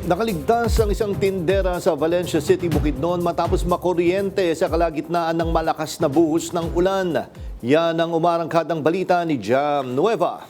Nakaligtas ang isang tindera sa Valencia City, Bukidnon matapos makuryente sa kalagitnaan ng malakas na buhos ng ulan. Yan ang umarangkadang balita ni Jam Nueva.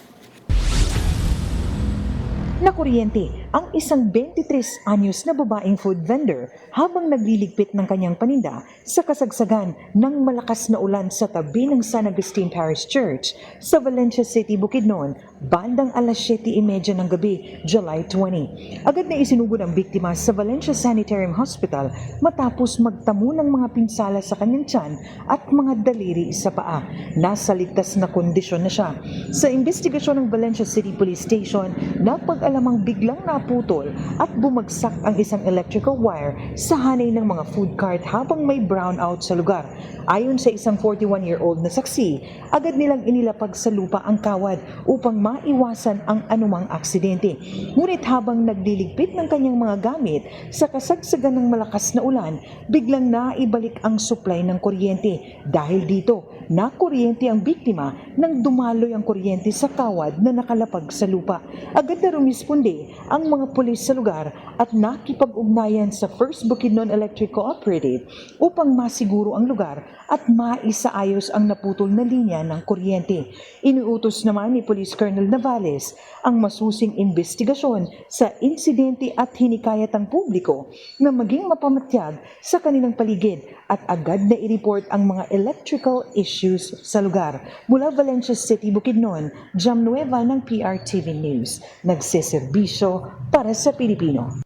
Nakuryente ang isang 23 anyos na babaeng food vendor habang nagliligpit ng kanyang paninda sa kasagsagan ng malakas na ulan sa tabi ng San Agustin Parish Church sa Valencia City, Bukidnon, bandang alas 7:30 ng gabi, July 20. Agad na isinugod ang biktima sa Valencia Sanitarium Hospital matapos magtamo ng mga pinsala sa kanyang tiyan at mga daliri sa paa. Nasa ligtas na kondisyon na siya. Sa investigasyon ng Valencia City Police Station, napag-alamang biglang naputol at bumagsak ang isang electrical wire sa hanay ng mga food cart habang may brownout sa lugar. Ayon sa isang 41-year-old na saksi, agad nilang inilapag sa lupa ang kawad upang maiwasan ang anumang aksidente. Ngunit habang nagliligpit ng kanyang mga gamit sa kasagsagan ng malakas na ulan, biglang naibalik ang supply ng kuryente. Dahil dito, nakuryente ang biktima nang dumaloy ang kuryente sa kawad na nakalapag sa lupa. Agad na rumisponde ang mga pulis sa lugar at nakipag-ugnayan sa First Bukidnon Electric Cooperative upang masiguro ang lugar at maisaayos ang naputol na linya ng kuryente. Iniutos naman ni Police Colonel Navales ang masusing investigasyon sa insidente at hinikayat ang publiko na maging mapamatyag sa kanilang paligid at agad na i-report ang mga electrical issues sa lugar. Mula Valencia City, Bukidnon, Jam Nueva ng PRTV News. Nagseserbisyo para sa Pilipino.